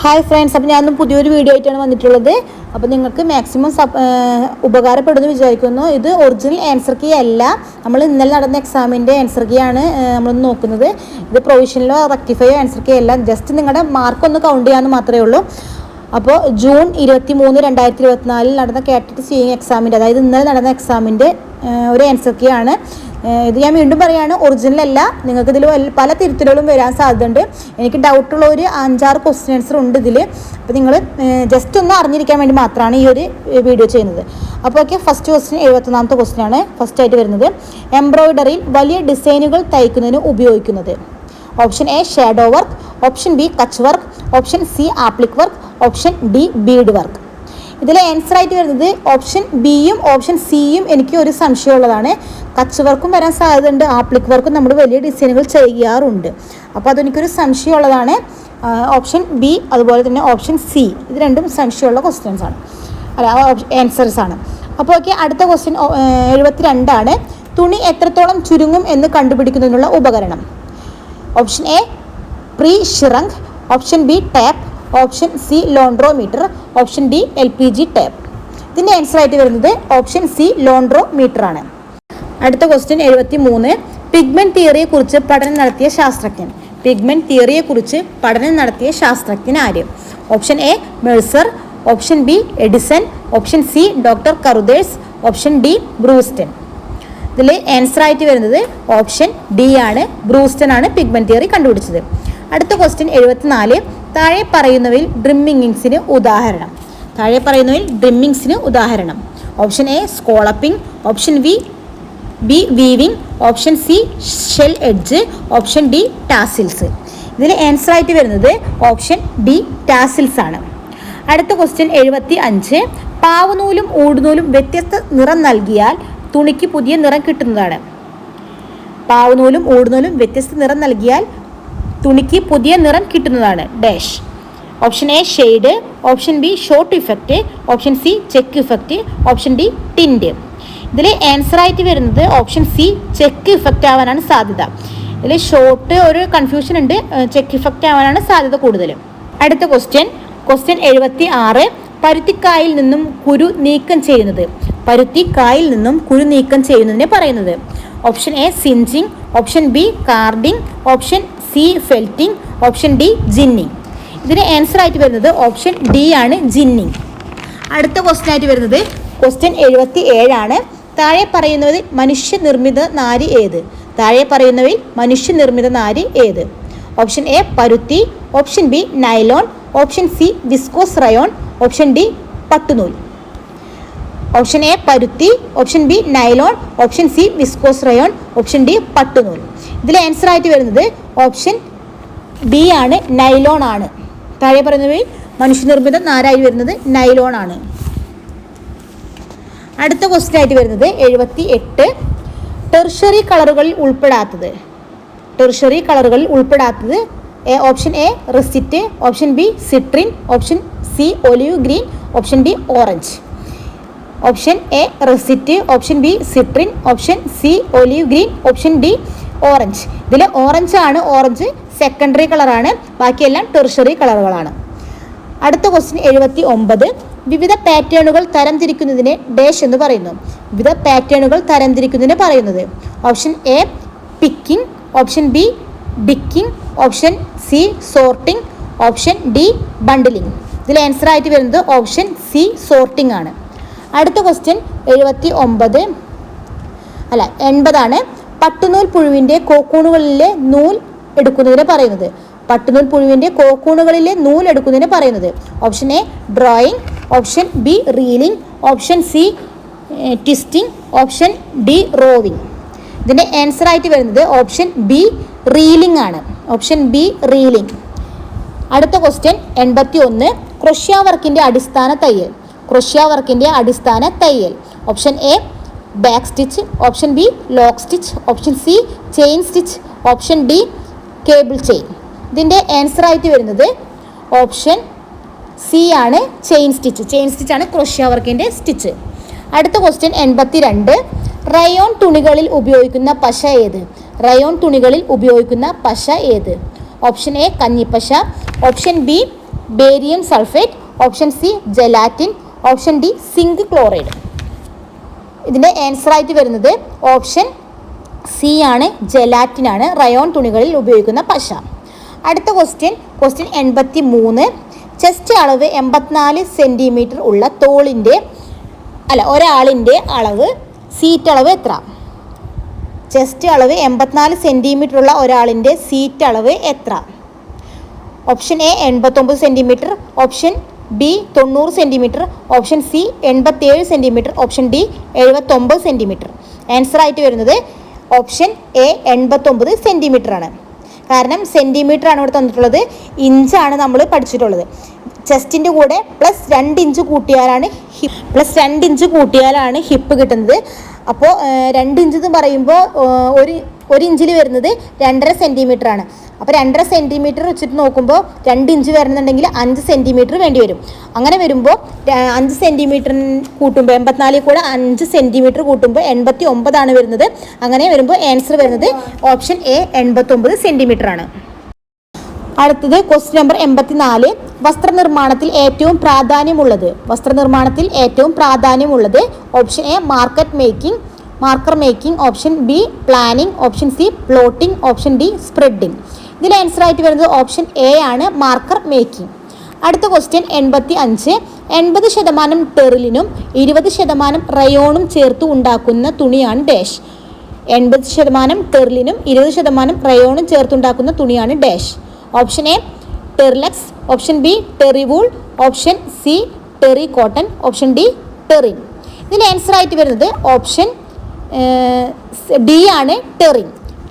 Hi friends, അപ്പോൾ ഞാനൊന്നും പുതിയൊരു വീഡിയോ ആയിട്ടാണ് വന്നിട്ടുള്ളത്. അപ്പോൾ നിങ്ങൾക്ക് മാക്സിമം ഉപകാരപ്പെടുമെന്ന് വിചാരിക്കുന്നു. ഇത് ഒറിജിനൽ ആൻസർ കീ അല്ല, നമ്മൾ ഇന്നലെ നടന്ന എക്സാമിൻ്റെ ആൻസർ കീ ആണ് നമ്മളൊന്ന് നോക്കുന്നത്. ഇത് പ്രൊവിഷനിലോ റെക്ടിഫൈയോ ആൻസർ കീ അല്ല, ജസ്റ്റ് നിങ്ങളുടെ മാർക്കൊന്ന് കൗണ്ട് ചെയ്യാമെന്ന് മാത്രമേ ഉള്ളൂ. അപ്പോൾ ജൂൺ 23, 2024 നടന്ന കാറ്ററ്റ് സീയിങ് എക്സാമിൻ്റെ, അതായത് ഇന്നലെ നടന്ന എക്സാമിൻ്റെ ഒരു ആൻസർ കീ ആണ് ഇത്. ഞാൻ വീണ്ടും പറയുകയാണ്, ഒറിജിനൽ അല്ല. നിങ്ങൾക്ക് ഇതിൽ പല തിരുത്തലുകളും വരാൻ സാധ്യതയുണ്ട്. എനിക്ക് ഡൗട്ടുള്ള ഒരു 5-6 ക്വസ്റ്റ്യൻ ആൻസർ ഉണ്ട് ഇതിൽ. അപ്പോൾ നിങ്ങൾ ജസ്റ്റ് ഒന്ന് അറിഞ്ഞിരിക്കാൻ വേണ്ടി മാത്രമാണ് ഈ ഒരു വീഡിയോ ചെയ്യുന്നത്. അപ്പോൾ ഓക്കെ, ഫസ്റ്റ് ക്വസ്റ്റ്യൻ 71ാമത്തെ ക്വസ്റ്റ്യൻ ആണ് ഫസ്റ്റ് ആയിട്ട് വരുന്നത്. എംബ്രോയിഡറിയിൽ വലിയ ഡിസൈനുകൾ തയ്ക്കുന്നതിന് ഉപയോഗിക്കുന്നത്. Option A shadow work, option B Kutch work, option C appliqué work, option D Bede work. ഇതിൽ ആൻസർ ആയിട്ട് വരുന്നത് ഓപ്ഷൻ ബിയും ഓപ്ഷൻ സിയും എനിക്ക് ഒരു സംശയമുള്ളതാണ്. കച്ച് വർക്കും വരാൻ സാധ്യതയുണ്ട്, ആപ്ലിക് വർക്കും നമ്മൾ വലിയ ഡിസൈനുകൾ ചെയ്യാറുണ്ട്. അപ്പോൾ അതെനിക്കൊരു സംശയമുള്ളതാണ്. ഓപ്ഷൻ ബി അതുപോലെ തന്നെ ഓപ്ഷൻ സി, ഇത് രണ്ടും സംശയമുള്ള ക്വസ്റ്റ്യൻസ് ആണ്, അല്ല ആൻസേഴ്സ് ആണ്. അപ്പോൾ ഓക്കെ, അടുത്ത ക്വസ്റ്റ്യൻ 72 ആണ്. തുണി എത്രത്തോളം ചുരുങ്ങും എന്ന് കണ്ടുപിടിക്കുന്നതിനുള്ള ഉപകരണം. Option A pre shrink, option B tap, option C launderometer, option D LPG tap. ഇതിൻ്റെ ആൻസർ ആയിട്ട് വരുന്നത് ഓപ്ഷൻ സി ലോൺഡ്രോമീറ്റർ ആണ്. അടുത്ത ക്വസ്റ്റ്യൻ 73. പിഗ്മെന്റ് തിയറിയെക്കുറിച്ച് പഠനം നടത്തിയ ശാസ്ത്രജ്ഞൻ. പിഗ്മെന്റ് തിയറിയെക്കുറിച്ച് പഠനം നടത്തിയ ശാസ്ത്രജ്ഞൻ ആര്? Option A Mercer, option B Edison, option C doctor Carothers, option D Bruston. ഇതിൽ ആൻസർ ആയിട്ട് വരുന്നത് ഓപ്ഷൻ ഡി ആണ്, ബ്രൂസ്റ്റൺ ആണ് പിഗ്മെന്റ് തിയറി കണ്ടുപിടിച്ചത്. അടുത്ത ക്വസ്റ്റ്യൻ 74. താഴെ പറയുന്നവയിൽ ഡ്രിമ്മിങ്സിന് ഉദാഹരണം. താഴെ പറയുന്നവയിൽ ഡ്രിമ്മിങ്സിന് ഉദാഹരണം. Option A scalloping, option B weaving, option C shell edge, option D tassels. ഇതിൽ ആൻസർ ആയിട്ട് വരുന്നത് ഓപ്ഷൻ ഡി ടാസിൽസ് ആണ്. അടുത്ത ക്വസ്റ്റ്യൻ 75. പാവുനൂലും ഊടുനൂലും വ്യത്യസ്ത നിറം നൽകിയാൽ തുണിക്ക് പുതിയ നിറം കിട്ടുന്നതാണ്. പാവുനൂലും ഊടുനൂലും വ്യത്യസ്ത നിറം നൽകിയാൽ തുണിക്ക് പുതിയ നിറം കിട്ടുന്നതാണ് dash. Option A shade, option B short effect, option C check effect, option D tint. ഇതിൽ ആൻസർ ആയിട്ട് വരുന്നത് ഓപ്ഷൻ സി ചെക്ക് ഇഫക്റ്റ് ആവാനാണ് സാധ്യത. ഇതിൽ ഷോർട്ട് ഒരു കൺഫ്യൂഷൻ ഉണ്ട്, ചെക്ക് ഇഫക്റ്റ് ആവാനാണ് സാധ്യത കൂടുതൽ. അടുത്ത ക്വസ്റ്റ്യൻ 76. പരുത്തിക്കായിൽ നിന്നും കുരു നീക്കം ചെയ്യുന്നത്. പരുത്തിക്കായിൽ നിന്നും കുരു നീക്കം ചെയ്യുന്നതിനെ പറയുന്നത്. Option A singeing, option B carding, option C felting, option D ginning. ഇതിന് ആൻസർ ആയിട്ട് വരുന്നത് ഓപ്ഷൻ ഡി ആണ്, ജിന്നിങ്. അടുത്ത ക്വസ്റ്റ്യൻ ആയിട്ട് വരുന്നത് ക്വസ്റ്റ്യൻ 77 ആണ്. താഴെ പറയുന്നതിൽ മനുഷ്യനിർമ്മിത നാര് ഏത്? താഴെ പറയുന്നവയിൽ മനുഷ്യനിർമ്മിത നാര് ഏത്? ഓപ്ഷൻ എ പരുത്തി, option B nylon, option C viscose rayon, option D പട്ടുനൂൽ. ഓപ്ഷൻ എ പരുത്തി, option B nylon, option C viscose rayon, option D പട്ടുനൂൽ. ഇതിൽ ആൻസർ ആയിട്ട് വരുന്നത് ഓപ്ഷൻ ബി ആണ്, നൈലോൺ ആണ്. താഴെ പറയുന്നവയിൽ മനുഷ്യനിർമ്മിത നാരായി വരുന്നത് നൈലോൺ ആണ്. അടുത്ത ക്വസ്റ്റ്യൻ ആയിട്ട് വരുന്നത് 78. ടെർഷറി കളറുകളിൽ ഉൾപ്പെടാത്തത്. ടെർഷറി കളറുകളിൽ ഉൾപ്പെടാത്തത്. Option A russet, option B citrine, option C olive green, option D orange. Option A russet, option B citrine, option C olive green, option D orange. ഇതിൽ ഓറഞ്ച് ആണ്, ഓറഞ്ച് സെക്കൻഡറി കളറാണ്, ബാക്കിയെല്ലാം tertiary കളറുകളാണ്. അടുത്ത question 79. വിവിധ പാറ്റേണുകൾ തരംതിരിക്കുന്നതിനെ dash എന്ന് പറയുന്നു. വിവിധ പാറ്റേണുകൾ തരംതിരിക്കുന്നതിന് പറയുന്നത്. Option A picking, option B ticking, option C sorting, option D bundling. ഇതിൽ ആൻസർ ആയിട്ട് വരുന്നത് ഓപ്ഷൻ സി സോർട്ടിംഗ് ആണ്. അടുത്ത ക്വസ്റ്റ്യൻ 80 ആണ്. പട്ടുനൂൽ പുഴുവിൻ്റെ കോക്കൂണുകളിലെ നൂൽ എടുക്കുന്നതിന് പറയുന്നത്. പട്ടുനൂൽ പുഴുവിൻ്റെ കോക്കൂണുകളിലെ നൂൽ എടുക്കുന്നതിന് പറയുന്നത്. Option A drawing, option B reeling, option C twisting, option D roving. ഇതിൻ്റെ ആൻസർ ആയിട്ട് വരുന്നത് ഓപ്ഷൻ ബി റീലിംഗ് ആണ്, ഓപ്ഷൻ ബി റീലിംഗ്. അടുത്ത ക്വസ്റ്റ്യൻ 81. ക്രൊഷ്യ വർക്കിൻ്റെ അടിസ്ഥാന തയ്യൽ. ക്രൊഷ്യ വർക്കിൻ്റെ അടിസ്ഥാന തയ്യൽ. Option A back stitch, option B lock stitch, option C chain stitch, option D cable chain. ഇതിൻ്റെ ആൻസർ ആയിട്ട് വരുന്നത് ഓപ്ഷൻ സി ആണ്, ചെയിൻ സ്റ്റിച്ച്. ചെയിൻ സ്റ്റിച്ചാണ് ക്രൊഷ്യ വർക്കിൻ്റെ സ്റ്റിച്ച്. അടുത്ത ക്വസ്റ്റ്യൻ 82. റയോൺ തുണികളിൽ ഉപയോഗിക്കുന്ന പശ ഏത്? റയോൺ തുണികളിൽ ഉപയോഗിക്കുന്ന പശ ഏത്? ഓപ്ഷൻ എ കഞ്ഞിപ്പശ, option B barium sulphate, option C gelatin, option D zinc chloride. ഇതിൻ്റെ ആൻസറായിട്ട് വരുന്നത് ഓപ്ഷൻ സി ആണ്, ജെലാറ്റിൻ ആണ്, റയോൺ തുണികളിൽ ഉപയോഗിക്കുന്ന പശ. അടുത്ത ക്വസ്റ്റ്യൻ 83. ചെസ്റ്റ് അളവ് 84 സെൻറ്റിമീറ്റർ ഉള്ള ഒരാളിൻ്റെ അളവ്, സീറ്റ് അളവ് എത്ര? ചെസ്റ്റ് അളവ് 84 സെൻറ്റിമീറ്റർ ഉള്ള ഒരാളിൻ്റെ സീറ്റ് അളവ് എത്ര? Option A 89 centimetre, option B 90 centimetre, option C 87 centimetre, option D 79 centimetre. ആൻസറായിട്ട് വരുന്നത് ഓപ്ഷൻ എ 89 സെൻറ്റിമീറ്റർ ആണ്. കാരണം സെൻറ്റിമീറ്റർ ആണ് ഇവിടെ തന്നിട്ടുള്ളത്, ഇഞ്ചാണ് നമ്മൾ പഠിച്ചിട്ടുള്ളത്. ചെസ്റ്റിൻ്റെ കൂടെ +2 ഇഞ്ച് കൂട്ടിയാലാണ് ഹിപ്പ് കിട്ടുന്നത്. അപ്പോൾ 2 ഇഞ്ച് എന്ന് പറയുമ്പോൾ ഒരു ഇഞ്ചിൽ വരുന്നത് 2.5 സെൻറ്റിമീറ്റർ ആണ്. അപ്പോൾ 2.5 സെൻറ്റിമീറ്റർ വെച്ചിട്ട് നോക്കുമ്പോൾ 2 ഇഞ്ച് വരണമെന്നുണ്ടെങ്കിൽ 5 സെൻറ്റിമീറ്റർ വേണ്ടി വരും. അങ്ങനെ വരുമ്പോൾ 5 സെൻറ്റിമീറ്റർ കൂട്ടുമ്പോൾ 84 കൂടെ 5 സെൻറ്റിമീറ്റർ കൂട്ടുമ്പോൾ 89 ആണ് വരുന്നത്. അങ്ങനെ വരുമ്പോൾ ആൻസർ വരുന്നത് ഓപ്ഷൻ എ 89 സെൻറ്റിമീറ്റർ ആണ്. അടുത്തത് ക്വസ്റ്റ്യൻ നമ്പർ 84. വസ്ത്രനിർമ്മാണത്തിൽ ഏറ്റവും പ്രാധാന്യമുള്ളത് option A marker making, option B planning, option C plotting, option D spreading. ഇതിൽ ആൻസർ ആയിട്ട് വരുന്നത് ഓപ്ഷൻ എ ആണ്, മാർക്കർ മേക്കിംഗ്. അടുത്ത ക്വസ്റ്റ്യൻ 85. 80% ടെറിലിനും 20% റയോണും ചേർത്ത് ഉണ്ടാക്കുന്ന തുണിയാണ് ഡാഷ്. 80% ടെറിലിനും 20% റയോണും ചേർത്തുണ്ടാക്കുന്ന തുണിയാണ് dash. Option A terylux, option B terrywool, option C terry cotton, option D terene. ഇതിൻ്റെ ആൻസർ ആയിട്ട് വരുന്നത് ഓപ്ഷൻ ഡി ആണ്,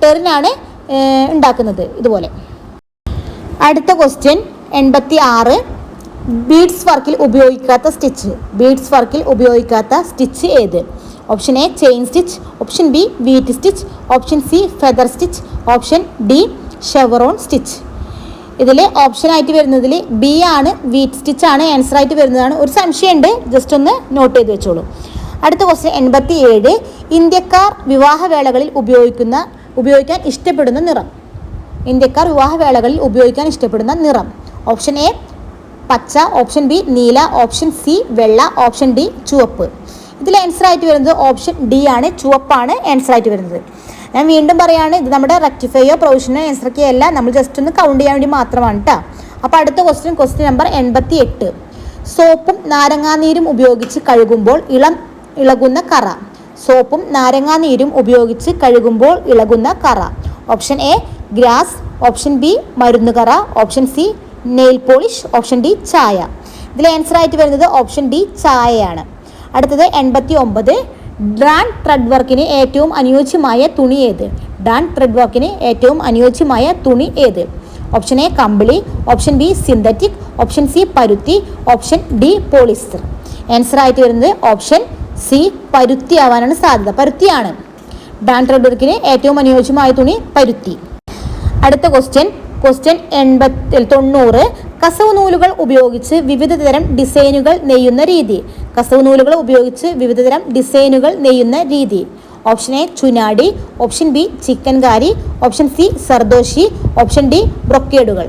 ടെറിനാണ് ഉണ്ടാക്കുന്നത് ഇതുപോലെ. അടുത്ത ക്വസ്റ്റ്യൻ 86. ബീഡ്സ് വർക്കിൽ ഉപയോഗിക്കാത്ത സ്റ്റിച്ച് ഏത്? Option A chain stitch, option B wheat stitch, option C feather stitch, option D Chevron stitch. ഇതിൽ ഓപ്ഷനായിട്ട് വരുന്നതിൽ ബി ആണ്, വീറ്റ് സ്റ്റിച്ച് ആണ് ആൻസർ ആയിട്ട് വരുന്നതാണ്. ഒരു സംശയമുണ്ട്, ജസ്റ്റ് ഒന്ന് നോട്ട് ചെയ്ത് വെച്ചോളൂ. അടുത്ത ക്വസ്റ്റ്യൻ 87. ഇന്ത്യക്കാർ വിവാഹവേളകളിൽ ഉപയോഗിക്കാൻ ഇഷ്ടപ്പെടുന്ന നിറം. ഓപ്ഷൻ എ പച്ച, ഓപ്ഷൻ ബി നീല, ഓപ്ഷൻ സി വെള്ള, ഓപ്ഷൻ ഡി ചുവപ്പ്. ഇതിൽ ആൻസർ ആയിട്ട് വരുന്നത് ഓപ്ഷൻ ഡി ആണ്, ചുവപ്പാണ് ആൻസർ ആയിട്ട് വരുന്നത്. ഞാൻ വീണ്ടും പറയാണ്, ഇത് നമ്മുടെ റെക്ടിഫൈയോ പ്രൊവിഷനോ ആൻസറൊക്കെ അല്ല, നമ്മൾ ജസ്റ്റ് ഒന്ന് കൗണ്ട് ചെയ്യാൻ വേണ്ടി മാത്രമാണ് കേട്ടോ. അപ്പോൾ അടുത്ത ക്വസ്റ്റ്യൻ നമ്പർ 88. സോപ്പും നാരങ്ങാനീരും ഉപയോഗിച്ച് കഴുകുമ്പോൾ ഇളകുന്ന കറ. Option A grass, option B മരുന്നുകറ, option C nail polish, option D ചായ. ഇതിൽ ആൻസർ ആയിട്ട് വരുന്നത് ഓപ്ഷൻ ഡി ചായയാണ്. അടുത്തത് 89. ഡാൻ ത്രെഡ് വർക്കിന് ഏറ്റവും അനുയോജ്യമായ തുണി ഏത്? ഓപ്ഷൻ എ കമ്പിളി, option B synthetic, option C പരുത്തി, ഓപ്ഷൻ ഡി പോളിസ്റ്റർ. ആൻസർ ആയിട്ട് വരുന്നത് ഓപ്ഷൻ സി പരുത്തി ആവാനാണ് സാധ്യത. പരുത്തിയാണ് ഡാൻ ത്രെഡ് വർക്കിന് ഏറ്റവും അനുയോജ്യമായ തുണി, പരുത്തി. അടുത്ത ക്വസ്റ്റ്യൻ 90. കസവ് നൂലുകൾ ഉപയോഗിച്ച് വിവിധതരം ഡിസൈനുകൾ നെയ്യുന്ന രീതി. Option A chunadi, option B chikankari, option C zardozi, option D ബ്രൊക്കേഡുകൾ.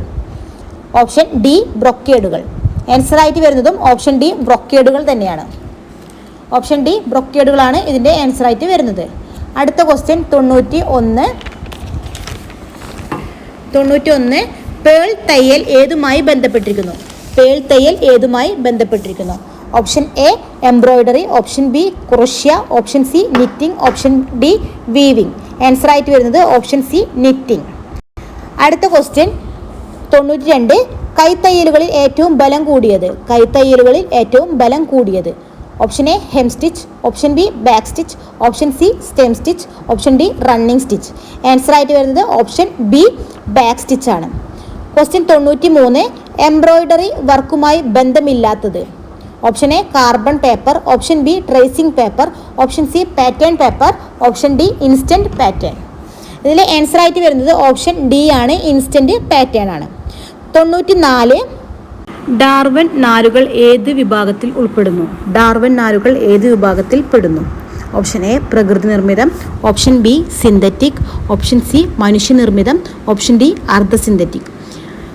ഓപ്ഷൻ ഡി ബ്രൊക്കേഡുകൾ. ആൻസർ ആയിട്ട് വരുന്നതും ഓപ്ഷൻ ഡി ബ്രൊക്കേഡുകൾ തന്നെയാണ്. ഓപ്ഷൻ ഡി ബ്രൊക്കേഡുകളാണ് ഇതിൻ്റെ ആൻസർ ആയിട്ട് വരുന്നത്. അടുത്ത ക്വസ്റ്റ്യൻ 91. പേൾ തയ്യൽ ഏതുമായി ബന്ധപ്പെട്ടിരിക്കുന്നു? Option A embroidery, option B crochet, option C knitting, option D weaving. Answer ആയിട്ട് വരുന്നത് ഓപ്ഷൻ സി നിറ്റിംഗ്. അടുത്ത ക്വസ്റ്റ്യൻ 92. കൈത്തയ്യലുകളിൽ ഏറ്റവും ബലം കൂടിയത്. Option A hem stitch, option B back stitch, option C stem stitch, option D running stitch. Answer ആയിട്ട് വരുന്നത് option B back stitch ആണ്. ക്വസ്റ്റ്യൻ 93. എംബ്രോയിഡറി വർക്കുമായി ബന്ധമില്ലാത്തത്. Option A carbon paper, option B tracing paper, option C pattern paper, option D instant pattern. ഇതിൽ answer ആയിട്ട് വരുന്നത് option D ആണ്, instant pattern ആണ്. 94. ഡാർവിൻ നാരുകൾ ഏത് വിഭാഗത്തിൽ പെടുന്നു? ഓപ്ഷൻ എ പ്രകൃതി നിർമ്മിതം, option B synthetic, option C മനുഷ്യനിർമ്മിതം, ഓപ്ഷൻ ഡി അർദ്ധ സിന്തറ്റിക്.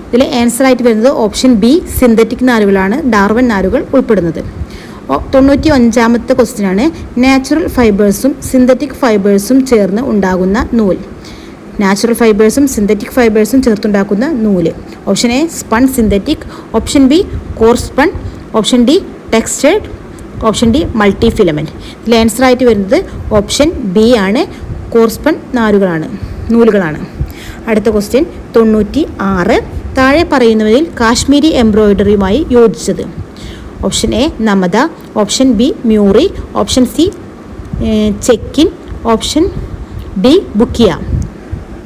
ഇതിൽ ആൻസർ ആയിട്ട് വരുന്നത് ഓപ്ഷൻ ബി സിന്തറ്റിക് നാരുകളാണ് ഡാർവിൻ നാരുകൾ ഉൾപ്പെടുന്നത്. 95ാമത്തെ ക്വസ്റ്റ്യൻ ആണ് നാച്ചുറൽ ഫൈബേഴ്സും സിന്തറ്റിക് ഫൈബേഴ്സും ചേർന്ന് ഉണ്ടാകുന്ന നൂൽ. നാച്ചുറൽ ഫൈബേഴ്സും സിന്തറ്റിക് ഫൈബേഴ്സും ചേർത്തുണ്ടാക്കുന്ന നൂല്. Option A spun synthetic, option B core spun, option D textured, option D multifilament. ഇതിൽ ആൻസർ ആയിട്ട് വരുന്നത് ഓപ്ഷൻ ബി ആണ്, കോർസ്പൺ നൂലുകളാണ്. അടുത്ത ക്വസ്റ്റ്യൻ 96. താഴെ പറയുന്നവരിൽ കാശ്മീരി എംബ്രോയിഡറിയുമായി യോജിച്ചത്. Option A namda, option B മ്യൂറി, ഓപ്ഷൻ സി ചെക്കിൻ, ഓപ്ഷൻ ഡി ബുക്കിയ.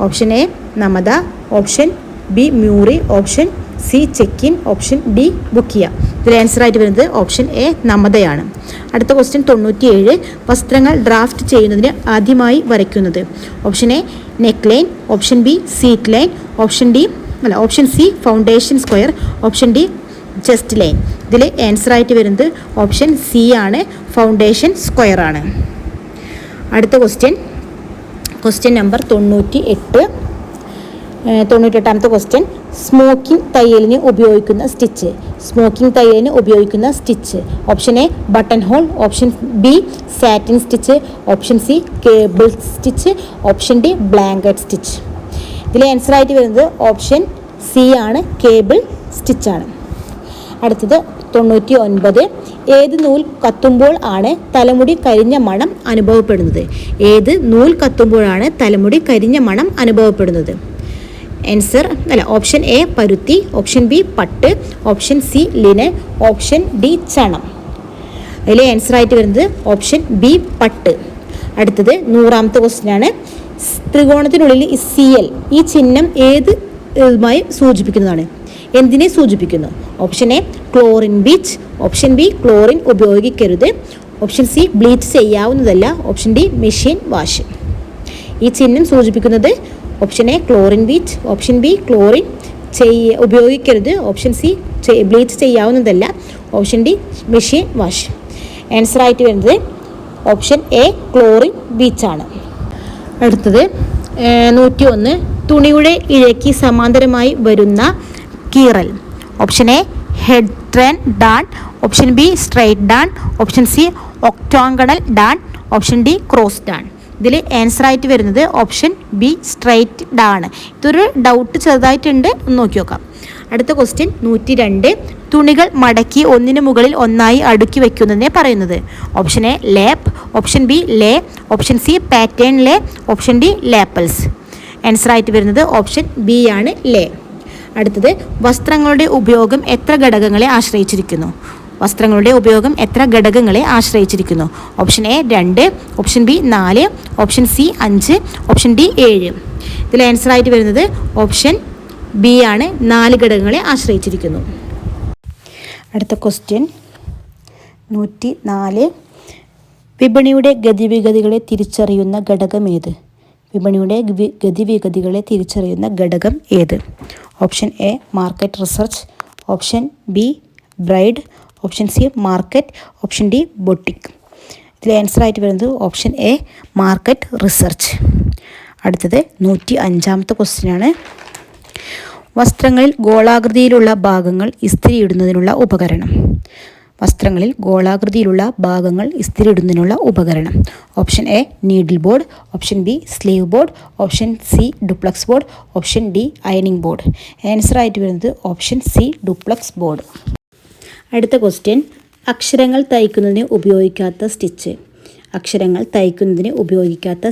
Option A namda, option B മ്യൂറി, ഓപ്ഷൻ സി ചെക്കിൻ, ഓപ്ഷൻ ഡി ബുക്കിയ. ഇതിൽ ആൻസർ ആയിട്ട് വരുന്നത് ഓപ്ഷൻ എ നമതയാണ്. അടുത്ത ക്വസ്റ്റ്യൻ 97. വസ്ത്രങ്ങൾ ഡ്രാഫ്റ്റ് ചെയ്യുന്നതിന് ആദ്യമായി വരയ്ക്കുന്നത്. Option A neck line, option B seat line, option C foundation square, option D chest line. ഇതിൽ ആൻസർ ആയിട്ട് വരുന്നത് ഓപ്ഷൻ സി ആണ്, ഫൗണ്ടേഷൻ സ്ക്വയർ ആണ്. അടുത്ത ക്വസ്റ്റ്യൻ നമ്പർ 98. 98ാമത്തെ ക്വസ്റ്റ്യൻ സ്മോക്കിംഗ് തയ്യലിന് ഉപയോഗിക്കുന്ന stitch. Option A button hole, option B satin stitch, option C cable stitch, option D blanket stitch. ഇതിൽ answer ആയിട്ട് വരുന്നത് ഓപ്ഷൻ സി ആണ്, കേബിൾ സ്റ്റിച്ചാണ്. അടുത്തത് 99. ഏത് നൂൽ കത്തുമ്പോൾ ആണ് തലമുടി കരിഞ്ഞ മണം അനുഭവപ്പെടുന്നത്? ഓപ്ഷൻ എ പരുത്തി, ഓപ്ഷൻ ബി പട്ട്, option C linen, option D ചണം. അതിൽ ആൻസർ ആയിട്ട് വരുന്നത് ഓപ്ഷൻ ബി പട്ട്. അടുത്തത് 100ാമത്തെ ക്വസ്റ്റ്യൻ ആണ്. ത്രികോണത്തിനുള്ളിൽ CL ഈ ചിഹ്നം എന്തിനെ സൂചിപ്പിക്കുന്നു? Option A chlorine beach, option B chlorine ഉപയോഗിക്കരുത്, ഓപ്ഷൻ സി ബ്ലീച്ച് ചെയ്യാവുന്നതല്ല, ഓപ്ഷൻ ഡി മെഷീൻ വാഷ്. ഈ ചിഹ്നം സൂചിപ്പിക്കുന്നത് option A chlorine beach, option B chlorine ഉപയോഗിക്കരുത്, ഓപ്ഷൻ സി ബ്ലീച്ച് ചെയ്യാവുന്നതല്ല, option D machine wash. Answer ആയിട്ട് വരുന്നത് ഓപ്ഷൻ എ ക്ലോറിൻ ബീച്ചാണ്. അടുത്തത് 101. തുണിയുടെ ഇഴയ്ക്ക് സമാന്തരമായി വരുന്ന കീറൽ. Option A head turn darn, option B straight darn, option C octagonal darn, option D cross darn. ഇതിൽ ആൻസർ ആയിട്ട് വരുന്നത് ഓപ്ഷൻ ബി സ്ട്രൈറ്റ് ഡാൺ. ഇതൊരു ഡൗട്ട് ചെറുതായിട്ടുണ്ട്, ഒന്ന് നോക്കി നോക്കാം. അടുത്ത ക്വസ്റ്റ്യൻ 102. തുണികൾ മടക്കി ഒന്നിനു മുകളിൽ ഒന്നായി അടുക്കി വയ്ക്കുന്നതിനെ പറയുന്നത്. Option A lap, option B lay, option C pattern lay, option D lapels. Answer ആയിട്ട് വരുന്നത് ഓപ്ഷൻ ബി ആണ്, ലേ. അടുത്തത് വസ്ത്രങ്ങളുടെ ഉപയോഗം എത്ര ഘടകങ്ങളെ ആശ്രയിച്ചിരിക്കുന്നു? Option A 2, option B 4, option C 5, option D 7. ഇതിൽ ആൻസർ ആയിട്ട് വരുന്നത് ഓപ്ഷൻ ബി ആണ്, 4 ഘടകങ്ങളെ ആശ്രയിച്ചിരിക്കുന്നു. അടുത്ത ക്വസ്റ്റ്യൻ 104. വിപണിയുടെ ഗതിവിഗതികളെ തിരിച്ചറിയുന്ന ഘടകം ഏത്? Option A market research, option be bride, option C market, option D boutique. ഇതിൽ ആൻസർ ആയിട്ട് വരുന്നത് ഓപ്ഷൻ എ മാർക്കറ്റ് റിസർച്ച്. അടുത്തത് 105ാമത്തെ ക്വസ്റ്റ്യൻ ആണ്. വസ്ത്രങ്ങളിൽ ഗോളാകൃതിയിലുള്ള ഭാഗങ്ങൾ ഇസ്തിരിയിടുന്നതിനുള്ള ഉപകരണം. Option A needle board, option B sleeve board, option C duplex board, option D ironing board. Answer ആയിട്ട് വരുന്നത് ഓപ്ഷൻ സി ഡുപ്ലക്സ് ബോർഡ്. അടുത്ത ക്വസ്റ്റ്യൻ അക്ഷരങ്ങൾ തയ്ക്കുന്നതിന് ഉപയോഗിക്കാത്ത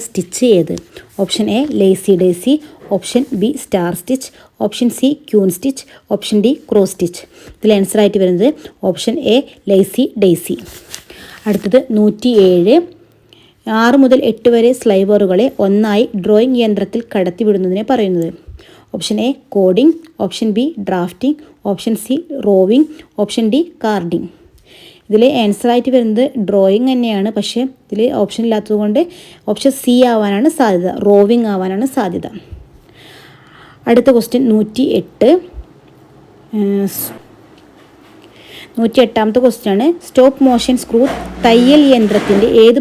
സ്റ്റിച്ച് ഏത്? Option A lazy daisy, option B star stitch, option C queen stitch, option D cross stitch. ഇതിൽ answer ആയിട്ട് വരുന്നത് ഓപ്ഷൻ എ ലേസി ഡേസി. അടുത്തത് 107. 6 മുതൽ 8 വരെ സ്ലൈവറുകളെ ഒന്നായി ഡ്രോയിങ് യന്ത്രത്തിൽ കടത്തിവിടുന്നതിനെ പറയുന്നത്. Option A coding, option B drafting, option C roving, option D carding. ഇതിൽ ആൻസർ ആയിട്ട് വരുന്നത് ഡ്രോയിങ് തന്നെയാണ്, പക്ഷേ ഇതിൽ ഓപ്ഷൻ ഇല്ലാത്തത് കൊണ്ട് ഓപ്ഷൻ സി ആവാനാണ് സാധ്യത, റോവിംഗ് ആവാനാണ് സാധ്യത. അടുത്ത ക്വസ്റ്റ്യൻ 108. 108ാമത്തെ ക്വസ്റ്റ്യൻ ആണ്. സ്റ്റോപ്പ് മോഷൻ സ്ക്രൂ തയ്യൽ യന്ത്രത്തിൻ്റെ ഏത്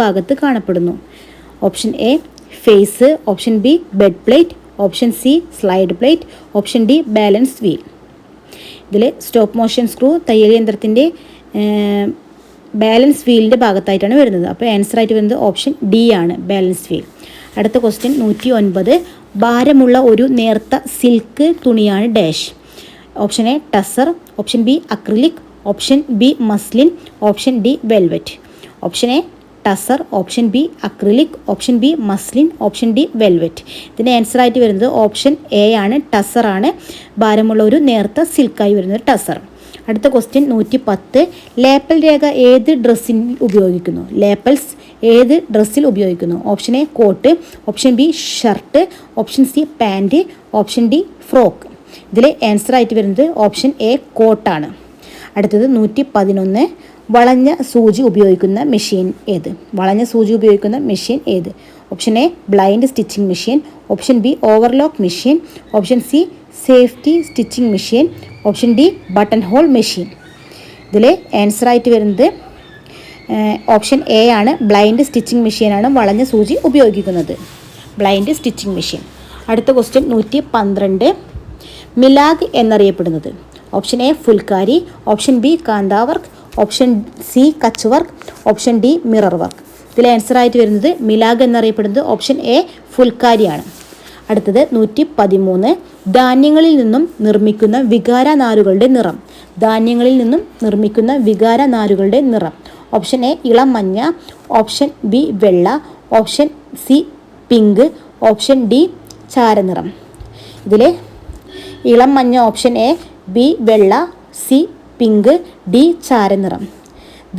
ഭാഗത്ത് കാണപ്പെടുന്നു? Option A face, option B bed plate, option C slide plate, option D balance wheel. ഇതിൽ സ്റ്റോപ്പ് മോഷൻ സ്ക്രൂ തയ്യൽ യന്ത്രത്തിൻ്റെ ബാലൻസ് വീലിൻ്റെ ഭാഗത്തായിട്ടാണ് വരുന്നത്. അപ്പോൾ ആൻസർ ആയിട്ട് വരുന്നത് ഓപ്ഷൻ ഡി ആണ്, ബാലൻസ് വീൽ. അടുത്ത ക്വസ്റ്റ്യൻ 109. ഭാരമുള്ള ഒരു നേർത്ത സിൽക്ക് തുണിയാണ് dash. Option A tussar, option B acrylic, option B muslin, option D velvet. Option A tussar, option B acrylic, option B muslin, option D velvet. ഇതിൻ്റെ ആൻസർ ആയിട്ട് വരുന്നത് ഓപ്ഷൻ എ ആണ്, ടസർ ആണ്. ഭാരമുള്ള ഒരു നേർത്ത സിൽക്കായി വരുന്നത് ടസർ. അടുത്ത ക്വസ്റ്റ്യൻ 110. ലേപ്പൽ രേഖ ഏത് ഡ്രസ്സിൽ ഉപയോഗിക്കുന്നു? ലേപ്പൽസ് ഏത് ഡ്രസ്സിൽ ഉപയോഗിക്കുന്നു? Option A coat, option B shirt, option C pant, option D frock. ഇതിൽ ആൻസർ ആയിട്ട് വരുന്നത് ഓപ്ഷൻ എ കോട്ടാണ്. അടുത്തത് 111. വളഞ്ഞ സൂചി ഉപയോഗിക്കുന്ന മെഷീൻ ഏത്? വളഞ്ഞ സൂചി ഉപയോഗിക്കുന്ന മെഷീൻ ഏത്? Option A blind stitching machine, option B overlock machine, option C safety stitching machine, option D button hole machine. ഇതിൽ ആൻസർ ആയിട്ട് വരുന്നത് ഓപ്ഷൻ എ ആണ്, ബ്ലൈൻഡ് സ്റ്റിച്ചിങ് മെഷീനാണ് വളഞ്ഞ സൂചി ഉപയോഗിക്കുന്നത്, ബ്ലൈൻഡ് സ്റ്റിച്ചിങ് മെഷീൻ. അടുത്ത ക്വസ്റ്റ്യൻ 112. മിലാഗ് എന്നറിയപ്പെടുന്നത്? Option A phulkari, option B kantha work, option C Kutch work, option D mirror work. ഇതിൽ ആൻസർ ആയിട്ട് വരുന്നത് മിലാഗ് എന്നറിയപ്പെടുന്നത് ഓപ്ഷൻ എ ഫുൽക്കാരിയാണ്. അടുത്തത് 113. ധാന്യങ്ങളിൽ നിന്നും നിർമ്മിക്കുന്ന വികാര നാരുകളുടെ നിറം. ധാന്യങ്ങളിൽ നിന്നും നിർമ്മിക്കുന്ന വികാര നാരുകളുടെ നിറം. ഓപ്ഷൻ എ ഇളം മഞ്ഞ, ഓപ്ഷൻ ബി വെള്ള, option C pink, option D ചാരനിറം. ഇതിൽ ഇളം മഞ്ഞ ഓപ്ഷൻ എ, ബി വെള്ള, സി പിങ്ക്, ഡി ചാരനിറം.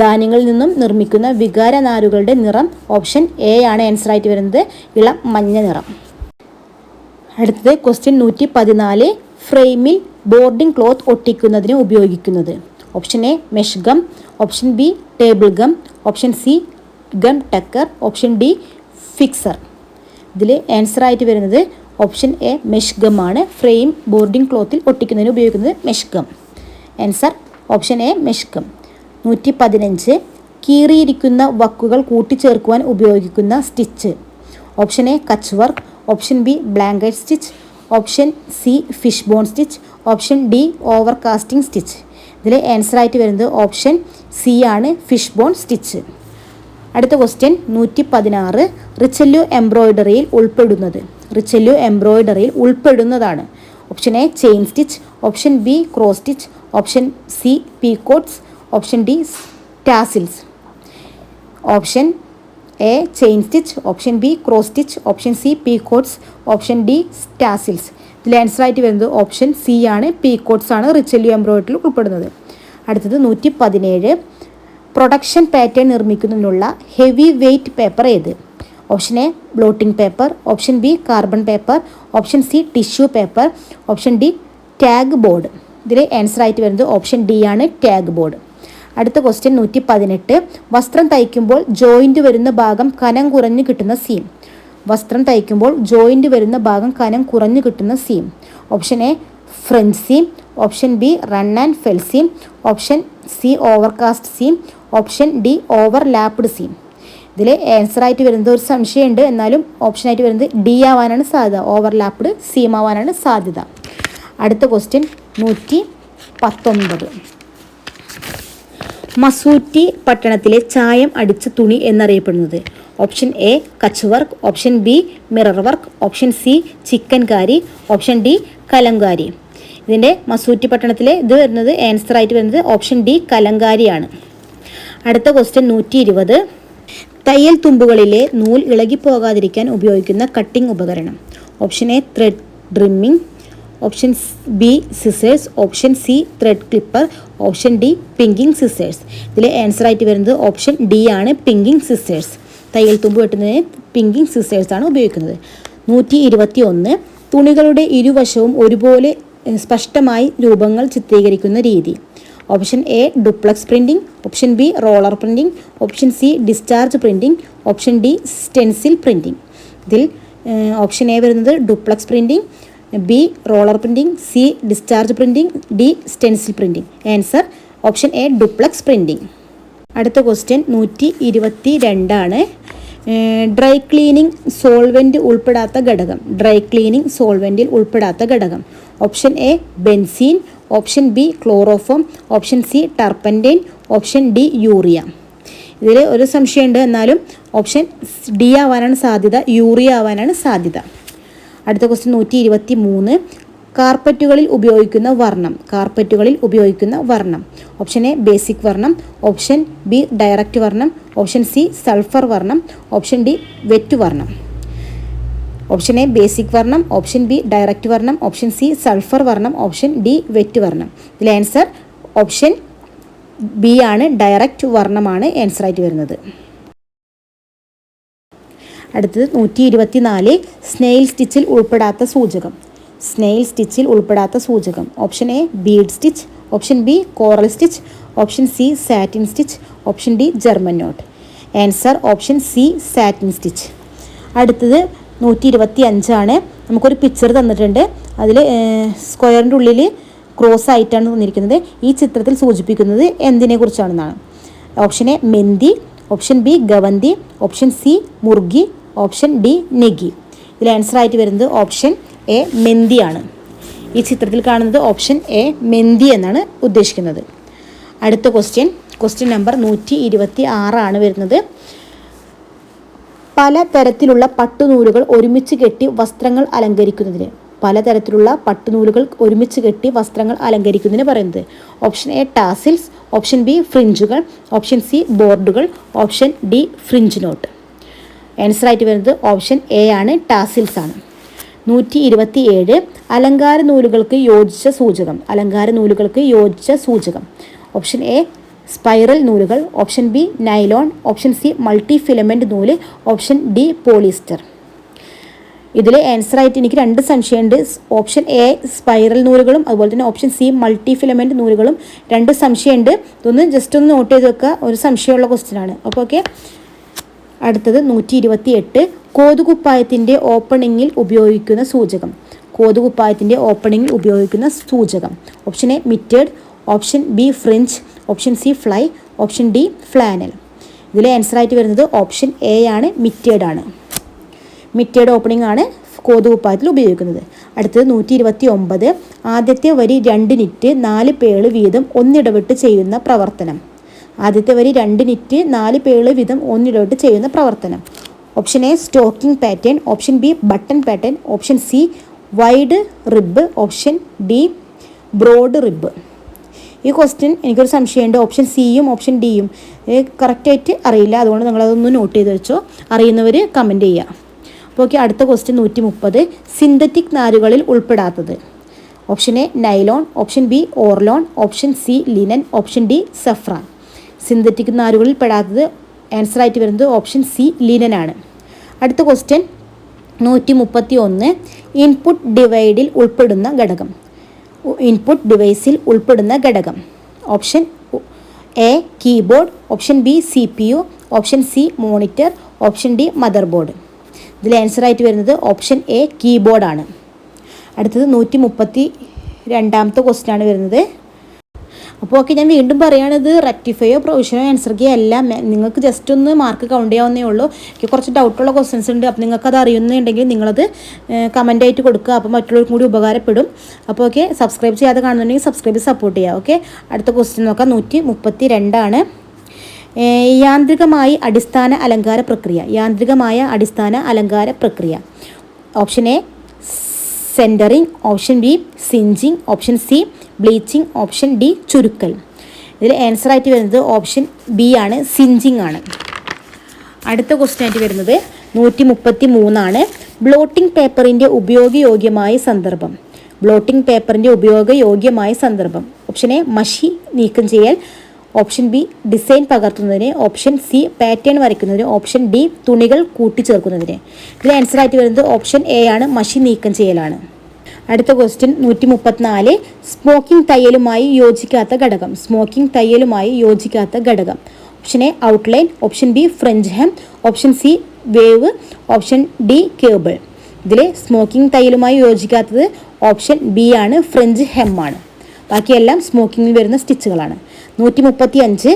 ധാന്യങ്ങളിൽ നിന്നും നിർമ്മിക്കുന്ന വികാര നാരുകളുടെ നിറം ഓപ്ഷൻ എ ആണ് ആൻസർ ആയിട്ട് വരുന്നത്, ഇളം മഞ്ഞ നിറം. അടുത്തത് ക്വസ്റ്റ്യൻ 114. ഫ്രെയിമിൽ ബോർഡിംഗ് ക്ലോത്ത് ഒട്ടിക്കുന്നതിന് ഉപയോഗിക്കുന്നത്? Option A mesh gum, option B table gum, option C gum tucker, option D fixer. ഇതിൽ ആൻസർ ആയിട്ട് വരുന്നത് ഓപ്ഷൻ എ മെഷ് ഗം ആണ്. ഫ്രെയിം ബോർഡിംഗ് ക്ലോത്തിൽ ഒട്ടിക്കുന്നതിന് ഉപയോഗിക്കുന്നത് mesh gum. Answer option A mesh gum. 115. കീറിയിരിക്കുന്ന വക്കുകൾ കൂട്ടിച്ചേർക്കുവാൻ ഉപയോഗിക്കുന്ന stitch. Option A Kutch work, option B blanket stitch, option C fish bone stitch, option D over casting stitch. ഇതിൽ answer ആയിട്ട് വരുന്നത് ഓപ്ഷൻ സി ആണ്, ഫിഷ് ബോൺ സ്റ്റിച്ച്. അടുത്ത question 116. Richelieu എംബ്രോയിഡറിയിൽ ഉൾപ്പെടുന്നത്? റിച്ചെല്ലു എംബ്രോയിഡറിയിൽ ഉൾപ്പെടുന്നതാണ്. Option A chain stitch, option B cross stitch, option C picots, option D tassels. Option A chain stitch, option B cross stitch, option C picots, option D tassels. ഇതിൽ answer ആയിട്ട് വരുന്നത് option C ആണ്, പീകോട്ട്സ് ആണ് റിച്ചെല്ലു എംബ്രോയിഡറിയിൽ ഉൾപ്പെടുന്നത്. അടുത്തത് 117. Production pattern നിർമ്മിക്കുന്നതിനുള്ള heavy weight paper ഏത്? Option A blotting paper, option B carbon paper, option C tissue paper, option D tag board. ഇതിൽ ആൻസർ ആയിട്ട് വരുന്നത് ഓപ്ഷൻ ഡി ആണ്, ടാഗ് ബോർഡ്. അടുത്ത ക്വസ്റ്റ്യൻ 118. വസ്ത്രം തയ്ക്കുമ്പോൾ ജോയിൻറ്റ് വരുന്ന ഭാഗം കനം കുറഞ്ഞു കിട്ടുന്ന സീം. വസ്ത്രം തയ്ക്കുമ്പോൾ ജോയിൻറ്റ് വരുന്ന ഭാഗം കനം കുറഞ്ഞു കിട്ടുന്ന seam. Option A French seam, option B run and fell seam, option C overcast seam, option D overlapped seam. ഇതിൽ ആൻസർ ആയിട്ട് വരുന്നത് ഒരു സംശയമുണ്ട്, എന്നാലും ഓപ്ഷനായിട്ട് വരുന്നത് ഡി ആവാനാണ് സാധ്യത, ഓവർലാപ്ഡ് സീം ആവാനാണ് സാധ്യത. അടുത്ത ക്വസ്റ്റ്യൻ 119. മസൂറ്റി പട്ടണത്തിലെ ചായം അടിച്ച തുണി എന്നറിയപ്പെടുന്നത്? Option A Kutch work, option B mirror work, option C chikankari, option D Kalamkari. ഇതിൻ്റെ മസൂറ്റി പട്ടണത്തിലെ ഇത് വരുന്നത് ആൻസർ ആയിട്ട് വരുന്നത് ഓപ്ഷൻ ഡി കലങ്കാരിയാണ്. അടുത്ത ക്വസ്റ്റ്യൻ 120. തയ്യൽ തുമ്പുകളിലെ നൂൽ ഇളകിപ്പോകാതിരിക്കാൻ ഉപയോഗിക്കുന്ന കട്ടിംഗ് ഉപകരണം. Option A thread trimming, option B scissors, option C thread clipper, option D pinking scissors. ഇതിൽ ആൻസർ ആയിട്ട് വരുന്നത് ഓപ്ഷൻ ഡി ആണ്, പിങ്കിങ് സിസേഴ്സ്. തയ്യൽ തുമ്പ് വെട്ടുന്നതിന് പിങ്കിങ് സിസേഴ്സ് ആണ് ഉപയോഗിക്കുന്നത്. 121. തുണികളുടെ ഇരുവശവും ഒരുപോലെ സ്പഷ്ടമായി രൂപങ്ങൾ ചിത്രീകരിക്കുന്ന രീതി. Option A duplex printing, option B roller printing, option C discharge printing, option D stencil printing. ഇതിൽ ഓപ്ഷൻ എ വരുന്നത് duplex printing, B roller printing, C discharge printing, D stencil printing. Answer option A duplex printing. അടുത്ത question 122 ആണ്. Dry cleaning solvent ഉൾപ്പെടാത്ത ഘടകം. Dry cleaning സോൾവെൻറ്റിൽ ഉൾപ്പെടാത്ത ഘടകം. Option A benzene, option B chloroform, option C turpentine, option D urea. ഇതിൽ ഒരു സംശയമുണ്ട്, എന്നാലും option D ആവാനാണ് സാധ്യത, യൂറിയ ആവാനാണ് സാധ്യത. അടുത്ത ക്വസ്റ്റ്യൻ 123. കാർപ്പറ്റുകളിൽ ഉപയോഗിക്കുന്ന വർണ്ണം. കാർപ്പറ്റുകളിൽ ഉപയോഗിക്കുന്ന വർണ്ണം. ഓപ്ഷൻ എ ബേസിക് വർണ്ണം, ഓപ്ഷൻ ബി ഡയറക്റ്റ് വർണ്ണം, ഓപ്ഷൻ സി സൾഫർ വർണ്ണം, ഓപ്ഷൻ ഡി വെറ്റ് വർണ്ണം. ഓപ്ഷൻ എ ബേസിക് വർണ്ണം, ഓപ്ഷൻ ബി ഡയറക്റ്റ് വർണ്ണം, ഓപ്ഷൻ സി സൾഫർ വർണ്ണം, ഓപ്ഷൻ ഡി വെറ്റ് വർണ്ണം. ഇതിൽ ആൻസർ ഓപ്ഷൻ ബി ആണ്, ഡയറക്റ്റ് വർണ്ണമാണ് ആൻസറായിട്ട് വരുന്നത്. അടുത്തത് 124. സ്നെയിൽ സ്റ്റിച്ചിൽ ഉൾപ്പെടാത്ത സൂചകം. സ്നെയിൽ സ്റ്റിച്ചിൽ ഉൾപ്പെടാത്ത സൂചകം. Option A bead stitch, option B coral stitch, option C satin stitch, option D German not. Answer option C satin stitch. അടുത്തത് 125 ആണ്. നമുക്കൊരു പിക്ചർ തന്നിട്ടുണ്ട്. അതിൽ സ്ക്വയറിൻ്റെ ഉള്ളിൽ ക്രോസ് ആയിട്ടാണ് തന്നിരിക്കുന്നത്. ഈ ചിത്രത്തിൽ സൂചിപ്പിക്കുന്നത് എന്തിനെ കുറിച്ചാണെന്നാണ്. Option A menthi, option B gavanthi, option C murgi, option D negi. ഇതിൽ ആൻസർ ആയിട്ട് വരുന്നത് ഓപ്ഷൻ എ മെന്തിയാണ്. ഈ ചിത്രത്തിൽ കാണുന്നത് ഓപ്ഷൻ എ മെന്തി എന്നാണ് ഉദ്ദേശിക്കുന്നത്. അടുത്ത ക്വസ്റ്റ്യൻ നമ്പർ 126 ആണ് വരുന്നത്. പലതരത്തിലുള്ള പട്ടുനൂലുകൾ ഒരുമിച്ച് കെട്ടി വസ്ത്രങ്ങൾ അലങ്കരിക്കുന്നതിന്. പലതരത്തിലുള്ള പട്ടുനൂലുകൾ ഒരുമിച്ച് കെട്ടി വസ്ത്രങ്ങൾ അലങ്കരിക്കുന്നതിന് പറയുന്നത്. Option A tassels, option B ഫ്രിഞ്ചുകൾ, ഓപ്ഷൻ സി ബോർഡുകൾ, option D fringe knot. Answer ആയിട്ട് വരുന്നത് ഓപ്ഷൻ എ ആണ്, ടാസിൽസ് ആണ്. 127. അലങ്കാര നൂലുകൾക്ക് യോജിച്ച സൂചകം. അലങ്കാര നൂലുകൾക്ക് യോജിച്ച സൂചകം. ഓപ്ഷൻ എ സ്പൈറൽ നൂലുകൾ, option B nylon, option C multi filament നൂല്, ഓപ്ഷൻ ഡി പോളിസ്റ്റർ. ഇതിൽ ആൻസറായിട്ട് എനിക്ക് 2 സംശയമുണ്ട്. ഓപ്ഷൻ എ സ്പൈറൽ നൂലുകളും അതുപോലെ തന്നെ ഓപ്ഷൻ സി മൾട്ടി ഫിലമെൻ്റ് നൂലുകളും 2 സംശയമുണ്ട്. ഇതൊന്ന് ജസ്റ്റ് ഒന്ന് നോട്ട് ചെയ്ത് വെക്കുക, ഒരു സംശയമുള്ള ക്വസ്റ്റ്യൻ ആണ്. അപ്പോൾ ഓക്കെ. അടുത്തത് 128. കോതുകുപ്പായത്തിൻ്റെ ഓപ്പണിങ്ങിൽ ഉപയോഗിക്കുന്ന സൂചകം. കോതുകുപ്പായത്തിൻ്റെ ഓപ്പണിങ്ങിൽ ഉപയോഗിക്കുന്ന സൂചകം. Option A mitred, option B fringe, option C fly, option D flannel. ഇതിൽ ആൻസറായിട്ട് വരുന്നത് ഓപ്ഷൻ എ ആണ്, മിറ്റേഡ് ആണ്. മിറ്റേഡ് ഓപ്പണിംഗ് ആണ് കോതുകുപ്പായത്തിൽ ഉപയോഗിക്കുന്നത്. അടുത്തത് 129. ആദ്യത്തെ വരി 2 നിറ്റ് 4 പേള് വീതം ഒന്നിടവിട്ട് ചെയ്യുന്ന പ്രവർത്തനം. ആദ്യത്തെ വരി 2 നിറ്റ് 4 പേള് വീതം ഒന്നിടവിട്ട് ചെയ്യുന്ന പ്രവർത്തനം. Option A stocking pattern, option B button pattern, option C wide rib, option D broad rib. ഈ ക്വസ്റ്റ്യൻ എനിക്കൊരു സംശയമുണ്ട്. ഓപ്ഷൻ സിയും ഓപ്ഷൻ ഡിയും കറക്റ്റായിട്ട് അറിയില്ല, അതുകൊണ്ട് നിങ്ങളതൊന്ന് നോട്ട് ചെയ്ത് വെച്ചോ. അറിയുന്നവർ കമൻറ്റ് ചെയ്യുക. അപ്പോൾ ഓക്കെ. അടുത്ത ക്വസ്റ്റ്യൻ 130. സിന്തറ്റിക് നാരുകളിൽ ഉൾപ്പെടാത്തത്. Option A nylon, option B orlon, option C linen, option D saffron. Synthetic നാരുകളിൽ പെടാത്തത് ആൻസറായിട്ട് വരുന്നത് ഓപ്ഷൻ സി ലിനൻ ആണ്. അടുത്ത ക്വസ്റ്റ്യൻ 131. ഇൻപുട്ട് ഡിവൈഡിൽ ഉൾപ്പെടുന്ന ഘടകം. ഇൻപുട്ട് ഡിവൈസിൽ ഉൾപ്പെടുന്ന ഘടകം. Option A keyboard, option B CPU, option C monitor, option D mother board. ഇതിൽ ആൻസറായിട്ട് വരുന്നത് ഓപ്ഷൻ എ കീബോർഡാണ്. അടുത്തത് 132ാമത്തെ ക്വസ്റ്റ്യൻ ആണ് വരുന്നത്. അപ്പോൾ ഓക്കെ, ഞാൻ വീണ്ടും പറയുകയാണിത് റെക്ടിഫയോ പ്രൊവിഷനോ ആൻസർ കീ എല്ലാം നിങ്ങൾക്ക് ജസ്റ്റ് ഒന്ന് മാർക്ക് കൗണ്ട് ചെയ്യാവുന്നേ ഉള്ളൂ. എനിക്ക് കുറച്ച് ഡൗട്ടുള്ള ക്വസ്റ്റ്യൻസ് ഉണ്ട്. അപ്പോൾ നിങ്ങൾക്കത് അറിയുന്നുണ്ടെങ്കിൽ നിങ്ങളത് കമൻ്റായിട്ട് കൊടുക്കുക, അപ്പോൾ മറ്റുള്ളവർക്കും കൂടി ഉപകാരപ്പെടും. അപ്പോൾ ഓക്കെ, സബ്സ്ക്രൈബ് ചെയ്യാതെ കാണുന്നുണ്ടെങ്കിൽ സബ്സ്ക്രൈബ് സപ്പോർട്ട് ചെയ്യുക. ഓക്കെ. അടുത്ത ക്വസ്റ്റ്യൻ നോക്കാം. 132 ആണ്. യാന്ത്രികമായി അടിസ്ഥാന അലങ്കാര പ്രക്രിയ. യാന്ത്രികമായ അടിസ്ഥാന അലങ്കാര പ്രക്രിയ. Option A centering, option B singeing, option C bleaching, option D ചുരുക്കൽ. ഇതിൽ ആൻസറായിട്ട് വരുന്നത് ഓപ്ഷൻ ബി ആണ്, സിഞ്ചിങ് ആണ്. അടുത്ത ക്വസ്റ്റ്യൻ ആയിട്ട് വരുന്നത് 133 ആണ്. ബ്ലോട്ടിംഗ് പേപ്പറിൻ്റെ ഉപയോഗയോഗ്യമായ സന്ദർഭം. ബ്ലോട്ടിംഗ് പേപ്പറിൻ്റെ ഉപയോഗയോഗ്യമായ സന്ദർഭം. ഓപ്ഷൻ എ മഷി നീക്കം ചെയ്യൽ, ഓപ്ഷൻ ബി ഡിസൈൻ പകർത്തുന്നതിന്, ഓപ്ഷൻ സി പാറ്റേൺ വരയ്ക്കുന്നതിന്, ഓപ്ഷൻ ഡി തുണികൾ കൂട്ടിച്ചേർക്കുന്നതിന്. ഇതിൽ ആൻസറായിട്ട് വരുന്നത് ഓപ്ഷൻ എ ആണ്, മഷി നീക്കം ചെയ്യലാണ്. അടുത്ത ക്വസ്റ്റ്യൻ 134. സ്മോക്കിംഗ് തയ്യലുമായി യോജിക്കാത്ത ഘടകം. സ്മോക്കിംഗ് തയ്യലുമായി യോജിക്കാത്ത ഘടകം. Option A outline, option B French hem, option C wave, option D cable. ഇതിൽ സ്മോക്കിംഗ് തയ്യലുമായി യോജിക്കാത്തത് ഓപ്ഷൻ ബി ആണ്, ഫ്രഞ്ച് ഹെം ആണ്. ബാക്കിയെല്ലാം സ്മോക്കിങ്ങിൽ വരുന്ന സ്റ്റിച്ചുകളാണ്. 135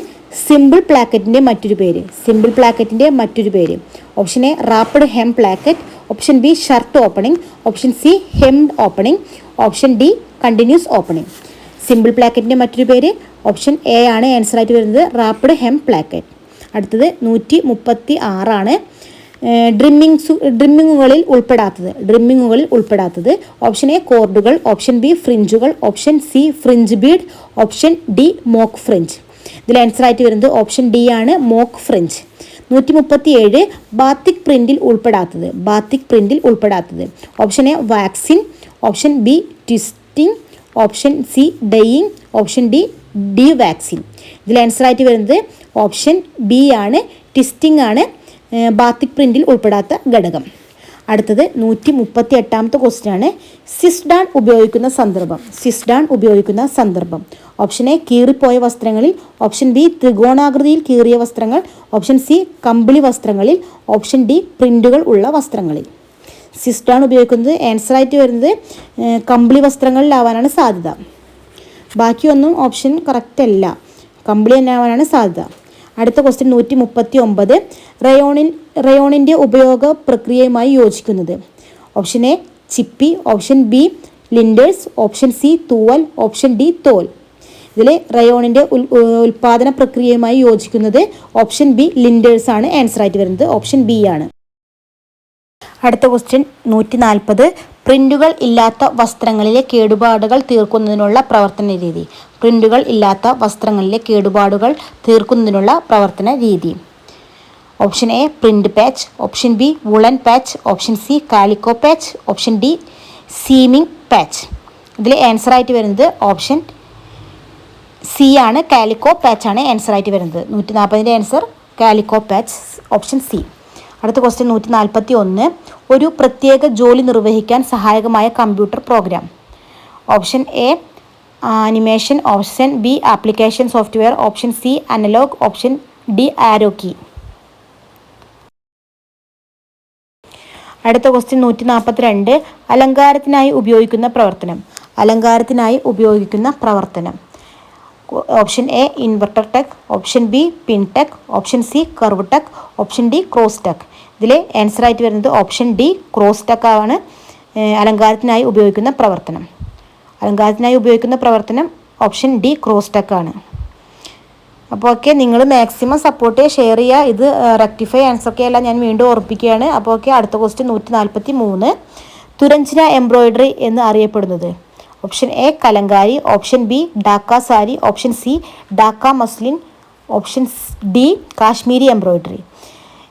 സിമ്പിൾ പ്ലാക്കറ്റിൻ്റെ മറ്റൊരു പേര്. സിമ്പിൾ പ്ലാക്കറ്റിൻ്റെ മറ്റൊരു പേര്. Option A rapid hem placket, option B shirt opening, option C hemmed opening, option D continuous opening. Simple പ്ലാക്കറ്റിൻ്റെ മറ്റൊരു പേര് ഓപ്ഷൻ എ ആണ് ആൻസർ ആയിട്ട് വരുന്നത്, റാപ്പിഡ് ഹെം പ്ലാക്കറ്റ്. അടുത്തത് 136 ഡ്രിമ്മിങ്ങുകളിൽ ഉൾപ്പെടാത്തത്. ഓപ്ഷൻ എ കോർഡുകൾ, ഓപ്ഷൻ ബി ഫ്രിഞ്ചുകൾ, option C fringe bead, option D mock fringe. ഇതിൽ ആൻസർ ആയിട്ട് വരുന്നത് ഓപ്ഷൻ ഡി ആണ്, മോക്ക് ഫ്രിഞ്ച്. 137 ബാത്തിക് പ്രിന്റിൽ ഉൾപ്പെടാത്തത്. Option A waxing, option B twisting, option C dyeing, option D waxing. ഇതിൽ ആൻസർ ആയിട്ട് വരുന്നത് ഓപ്ഷൻ ബി ആണ്, ട്വിസ്റ്റിംഗ് ആണ് ബാത്തിക് പ്രിന്റിൽ ഉൾപ്പെടാത്ത ഘടകം. അടുത്തത് 138 ക്വസ്റ്റ്യൻ ആണ്. സിസ്ഡാൺ ഉപയോഗിക്കുന്ന സന്ദർഭം. ഓപ്ഷൻ എ കീറിപ്പോയ വസ്ത്രങ്ങളിൽ, ഓപ്ഷൻ ബി ത്രികോണാകൃതിയിൽ കീറിയ വസ്ത്രങ്ങൾ, ഓപ്ഷൻ സി കമ്പിളി വസ്ത്രങ്ങളിൽ, ഓപ്ഷൻ ഡി പ്രിന്റുകൾ ഉള്ള വസ്ത്രങ്ങളിൽ. സിസ്ഡാൺ ഉപയോഗിക്കുന്നത് ആൻസർ ആയിട്ട് വരുന്നത് കമ്പിളി വസ്ത്രങ്ങളിലാവാനാണ് സാധ്യത. ബാക്കിയൊന്നും ഓപ്ഷൻ കറക്റ്റ് അല്ല, കമ്പിളി തന്നെ ആവാനാണ് സാധ്യത. അടുത്ത ക്വസ്റ്റ്യൻ 139 റയോണിൻ്റെ ഉപയോഗ പ്രക്രിയയുമായി യോജിക്കുന്നത്. ഓപ്ഷൻ എ ചിപ്പി, option B linters, option C തൂവൽ, ഓപ്ഷൻ ഡി തോൽ. ഇതിൽ റയോണിൻ്റെ ഉൽപാദന പ്രക്രിയയുമായി യോജിക്കുന്നത് ഓപ്ഷൻ ബി ലിൻഡേഴ്സ് ആണ് ആൻസർ ആയിട്ട് വരുന്നത്, ഓപ്ഷൻ ബി ആണ്. അടുത്ത ക്വസ്റ്റ്യൻ 140 പ്രിന്റുകൾ ഇല്ലാത്ത വസ്ത്രങ്ങളിലെ കേടുപാടുകൾ തീർക്കുന്നതിനുള്ള പ്രവർത്തന രീതി. Option A print patch, option B woollen patch, option C calico patch, option D seaming patch. ഇതിൽ ആൻസർ ആയിട്ട് വരുന്നത് ഓപ്ഷൻ സി ആണ്, കാലിക്കോ പാച്ച് ആണ് ആൻസർ ആയിട്ട് വരുന്നത്. 140ൻ്റെ answer calico patch, option C. അടുത്ത ക്വസ്റ്റ്യൻ 141 ഒരു പ്രത്യേക ജോലി നിർവഹിക്കാൻ സഹായകമായ computer program. Option A animation, option B application software, option C analogue, option D arrow key. അടുത്ത ക്വസ്റ്റ്യൻ 142 അലങ്കാരത്തിനായി ഉപയോഗിക്കുന്ന പ്രവർത്തനം. Option A inverter tuck, option B pin tuck, option C curve tuck, option D cross tech. ഇതിൽ answer ആയിട്ട് വരുന്നത് option D cross tech ആണ് അലങ്കാരത്തിനായി ഉപയോഗിക്കുന്ന പ്രവർത്തനം ഓപ്ഷൻ ഡി ക്രോസ് ടെക് ആണ്. അപ്പോൾ ഓക്കെ, നിങ്ങൾ മാക്സിമം സപ്പോർട്ട് ചെയ്യുക, ഷെയർ ചെയ്യുക. ഇത് റെക്ടിഫൈ ആൻസറൊക്കെ എല്ലാം ഞാൻ വീണ്ടും ഓർപ്പിക്കുകയാണ്. അപ്പോൾ ഓക്കെ, അടുത്ത ക്വസ്റ്റ്യൻ 143 തുരഞ്ജന എംബ്രോയിഡറി എന്ന് അറിയപ്പെടുന്നത്. Option A Kalamkari, option B Dhaka sari, option C Dhaka muslin, option D Kashmiri embroidery.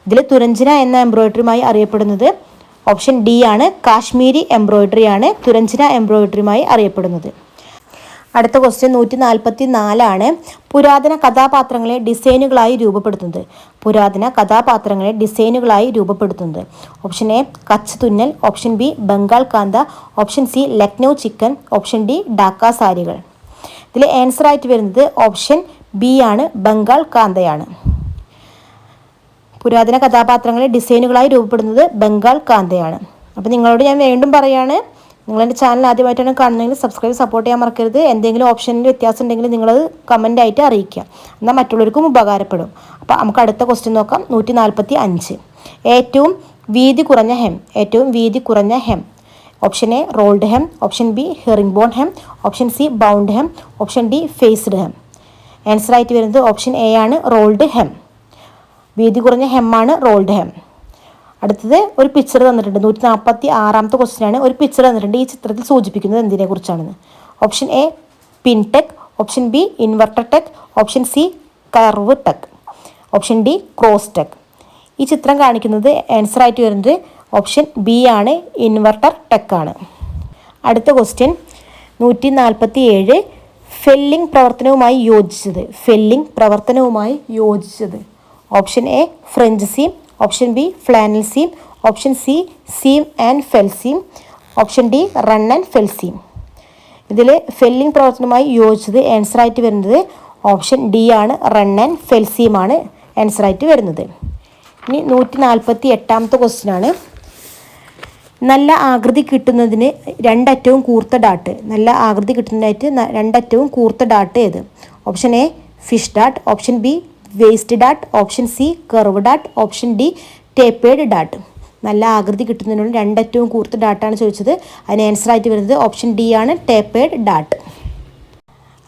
ഇതിൽ തുരഞ്ജന എന്ന എംബ്രോയിഡറിയുമായി അറിയപ്പെടുന്നത് ഓപ്ഷൻ ഡി ആണ്, കാശ്മീരി എംബ്രോയിഡറി ആണ് തുരഞ്ജന എംബ്രോയിഡറിയുമായി അറിയപ്പെടുന്നത്. അടുത്ത ക്വസ്റ്റ്യൻ 144 പുരാതന കഥാപാത്രങ്ങളെ ഡിസൈനുകളായി രൂപപ്പെടുത്തുന്നത്. ഓപ്ഷൻ എ കച്ച് തുന്നൽ, ഓപ്ഷൻ ബി ബംഗാൾ കാന്ത, option C Lucknow chicken, option D Dhaka സാരികൾ. ഇതിൽ ആൻസർ ആയിട്ട് വരുന്നത് ഓപ്ഷൻ ബി ആണ്, ബംഗാൾ കാന്തയാണ്. പുരാതന കഥാപാത്രങ്ങളെ ഡിസൈനുകളായി രൂപപ്പെടുന്നത് ബംഗാൾ കാന്തയാണ്. അപ്പോൾ നിങ്ങളോട് ഞാൻ വീണ്ടും പറയാണ്, നിങ്ങളെൻ്റെ ചാനൽ ആദ്യമായിട്ടാണ് കാണുന്നതെങ്കിൽ സബ്സ്ക്രൈബ് സപ്പോർട്ട് ചെയ്യാൻ മറക്കരുത്. എന്തെങ്കിലും ഓപ്ഷനിൽ വ്യത്യാസം ഉണ്ടെങ്കിൽ നിങ്ങളത് കമൻ്റായിട്ട് അറിയിക്കുക, എന്നാൽ മറ്റുള്ളവർക്കും ഉപകാരപ്പെടും. അപ്പോൾ നമുക്ക് അടുത്ത ക്വസ്റ്റ്യൻ നോക്കാം. 145 ഏറ്റവും വീതി കുറഞ്ഞ hem. Option A rolled hem, option B herring bone hem, option C bound hem, option D faced hem. Answer ആയിട്ട് വരുന്നത് ഓപ്ഷൻ എ ആണ്, റോൾഡ് ഹെം. വീതി കുറഞ്ഞ ഹെമ്മാണ് റോൾഡ് ഹെം. അടുത്തത് ഒരു പിക്ചർ തന്നിട്ടുണ്ട്. 146 ക്വസ്റ്റ്യൻ ആണ്. ഒരു പിക്ചർ തന്നിട്ടുണ്ട്. ഈ ചിത്രത്തിൽ സൂചിപ്പിക്കുന്നത് എന്തിനെ കുറിച്ചാണെന്ന്. Option A pin tuck, option B inverter tuck, option C curve tuck, option D cross tuck. ഈ ചിത്രം കാണിക്കുന്നത് ആൻസർ ആയിട്ട് വരുന്നത് ഓപ്ഷൻ ബി ആണ്, ഇൻവെർട്ടർ ടെക് ആണ്. അടുത്ത ക്വസ്റ്റ്യൻ 147 ഫെല്ലിംഗ് പ്രവർത്തനവുമായി യോജിച്ചത്. Option A French seam, option B flannel seam, option C seam and fell seam, option D run and fell seam. ഇതിൽ ഫെല്ലിംഗ് പ്രവർത്തനവുമായി യോജിച്ചത് ആൻസർ ആയിട്ട് വരുന്നത് ഓപ്ഷൻ ഡി ആണ്, റൺ ആൻഡ് ഫെൽ സീം ആണ് ആൻസർ ആയിട്ട് വരുന്നത്. ഇനി 148 ക്വസ്റ്റ്യൻ ആണ്. നല്ല ആകൃതി കിട്ടുന്നതിന് രണ്ടറ്റവും കൂർത്ത ഡാട്ട്. രണ്ടറ്റവും കൂർത്ത ഡാട്ട് ഏത്? Option A fish Dart, option B waste Dart, option C curve Dart, option D tapered Dart. നല്ല ആകൃതി കിട്ടുന്നതിനുള്ള രണ്ടറ്റവും കൂർത്ത ഡാർട്ടാണ് ചോദിച്ചത്. അതിന് ആൻസർ ആയിട്ട് വരുന്നത് ഓപ്ഷൻ ഡി ആണ്, ടേപ്പേഡ് ഡാർട്ട്.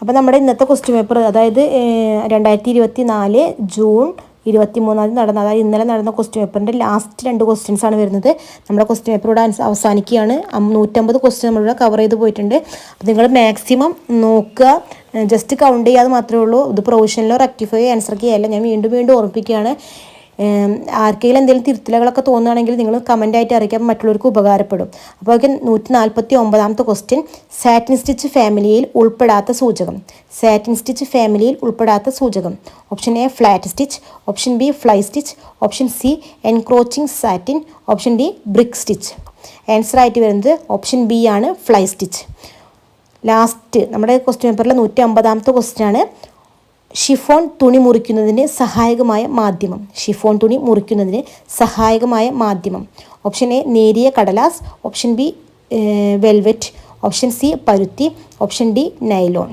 അപ്പോൾ നമ്മുടെ ഇന്നത്തെ ക്വസ്റ്റ്യൻ പേപ്പർ, അതായത് 2024 ജൂൺ 23 നടന്ന, അതായത് ഇന്നലെ നടന്ന ക്വസ്റ്റ്യൻ പേപ്പറിൻ്റെ ലാസ്റ്റ് 2 ക്വസ്റ്റ്യൻസ് ആണ് വരുന്നത്. നമ്മുടെ ക്വസ്റ്റ്യൻ പേപ്പർ ഇവിടെ അവസാനിക്കുകയാണ്. 150 ക്വസ്റ്റ്യൻ നമ്മളിവിടെ കവർ ചെയ്ത് പോയിട്ടുണ്ട്. അപ്പോൾ നിങ്ങൾ മാക്സിമം നോക്കുക, ജസ്റ്റ് കൗണ്ട് ചെയ്യാതെ മാത്രമേ ഉള്ളൂ. ഇത് പ്രൊവിഷനിലോ റെക്ടിഫൈ ആൻസർ കീയല്ല. ഞാൻ വീണ്ടും വീണ്ടും ഓർമ്മിപ്പിക്കുകയാണ്. ആർക്കെങ്കിലും എന്തെങ്കിലും തിരുത്തലുകളൊക്കെ തോന്നുകയാണെങ്കിൽ നിങ്ങൾ കമൻറ്റായിട്ട് അറിയിക്കാൻ മറ്റുള്ളവർക്ക് ഉപകാരപ്പെടും. അപ്പോൾ 149ാമത്തെ ക്വസ്റ്റ്യൻ, സാറ്റിൻ സ്റ്റിച്ച് ഫാമിലിയിൽ ഉൾപ്പെടാത്ത സൂചകം. സാറ്റിൻ സ്റ്റിച്ച് ഫാമിലിയിൽ ഉൾപ്പെടാത്ത സൂചകം. Option A flat stitch, option B fly stitch, option C encroaching satin, option D brick stitch. Answer ആയിട്ട് വരുന്നത് ഓപ്ഷൻ ബി ആണ്, ഫ്ലൈ സ്റ്റിച്ച്. ലാസ്റ്റ് നമ്മുടെ ക്വസ്റ്റ്യൻ പേപ്പറിലെ 150ാമത്തെ ക്വസ്റ്റ്യൻ ആണ്, ഷിഫോൺ തുണി മുറിക്കുന്നതിന് സഹായകമായ മാധ്യമം. ഷിഫോൺ തുണി മുറിക്കുന്നതിന് സഹായകമായ മാധ്യമം. ഓപ്ഷൻ എ നേരിയ കടലാസ്, option B velvet, option C പരുത്തി, option D nylon.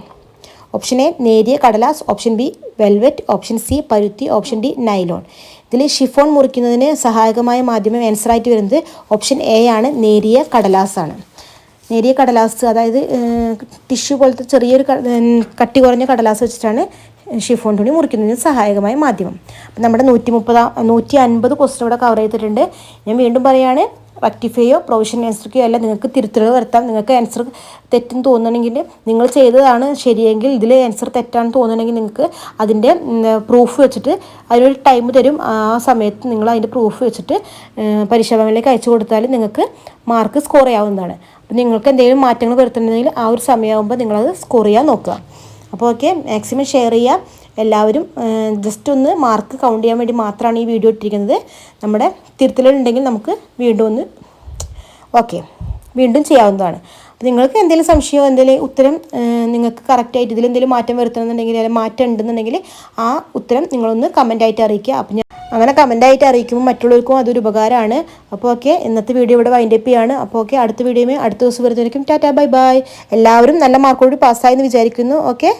Option A നേരിയ കടലാസ്, option B velvet, option C പരുത്തി, ഓപ്ഷൻ ഡി നൈലോൺ. ഇതിൽ ഷിഫോൺ മുറിക്കുന്നതിന് സഹായകമായ മാധ്യമം ആൻസർ ആയിട്ട് വരുന്നത് ഓപ്ഷൻ എ ആണ്, നേരിയ കടലാസാണ്. നേരിയ കടലാസ്, അതായത് ടിഷ്യൂ പോലത്തെ ചെറിയൊരു കട്ടി കുറഞ്ഞ കടലാസ് വെച്ചിട്ടാണ് ഷിഫോൺ തുണി മുറിക്കുന്നതിന് സഹായകമായ മാധ്യമം. അപ്പം നമ്മുടെ 150 ക്വസ്റ്റ്യൻ ഇവിടെ കവർ ചെയ്തിട്ടുണ്ട്. ഞാൻ വീണ്ടും പറയുകയാണ്, റെക്ടിഫൈയോ പ്രൊവിഷൻ ആൻസർക്കോ അല്ല, നിങ്ങൾക്ക് തിരുത്തലുകൾ വരുത്താം. നിങ്ങൾക്ക് ആൻസർ തെറ്റെന്ന് തോന്നുകയാണെങ്കിൽ, നിങ്ങൾ ചെയ്തതാണ് ശരിയെങ്കിൽ ഇതിൽ ആൻസർ തെറ്റാണെന്ന് തോന്നുകയാണെങ്കിൽ നിങ്ങൾക്ക് അതിൻ്റെ പ്രൂഫ് വെച്ചിട്ട് അതിനൊരു ടൈം തരും. ആ സമയത്ത് നിങ്ങൾ അതിൻ്റെ പ്രൂഫ് വെച്ചിട്ട് പരിശോധനയിലേക്ക് അയച്ചു കൊടുത്താൽ നിങ്ങൾക്ക് മാർക്ക് സ്കോർ ചെയ്യാവുന്നതാണ്. അപ്പോൾ നിങ്ങൾക്ക് എന്തെങ്കിലും മാറ്റങ്ങൾ വരുത്തുന്നുണ്ടെങ്കിൽ ആ ഒരു സമയമാകുമ്പോൾ നിങ്ങളത് സ്കോർ ചെയ്യാൻ നോക്കുക. അപ്പോൾ ഓക്കെ, മാക്സിമം ഷെയർ ചെയ്യുക. എല്ലാവരും ജസ്റ്റ് ഒന്ന് മാർക്ക് കൗണ്ട് ചെയ്യാൻ വേണ്ടി മാത്രമാണ് ഈ വീഡിയോ ഇട്ടിരിക്കുന്നത്. നമ്മുടെ തിരുത്തലുണ്ടെങ്കിൽ നമുക്ക് വീണ്ടും ചെയ്യാവുന്നതാണ്. അപ്പോൾ നിങ്ങൾക്ക് എന്തെങ്കിലും സംശയമോ എന്തെങ്കിലും ഉത്തരം നിങ്ങൾക്ക് കറക്റ്റായിട്ട് ഇതിലെന്തെങ്കിലും മാറ്റം വരുത്തണമെന്നുണ്ടെങ്കിൽ, അല്ലെങ്കിൽ മാറ്റം ഉണ്ടെന്നുണ്ടെങ്കിൽ ആ ഉത്തരം നിങ്ങളൊന്ന് കമൻറ്റായിട്ട് അറിയിക്കുക. അപ്പോൾ ഞാൻ അങ്ങനെ കമൻറ്റായിട്ട് അറിയിക്കുമ്പോൾ മറ്റുള്ളവർക്കും അതൊരു ഉപകാരമാണ്. അപ്പോൾ ഓക്കെ, ഇന്നത്തെ വീഡിയോ ഇവിടെ വൈൻഡപ്പ് ചെയ്യാണ്. അപ്പോൾ ഓക്കെ, അടുത്ത വീഡിയോയിൽ അടുത്ത ദിവസം വരുന്നതായിരിക്കും. Tata bye bye. എല്ലാവരും നല്ല മാർക്കോട് പാസ്സായെന്ന് വിചാരിക്കുന്നു. ഓക്കെ.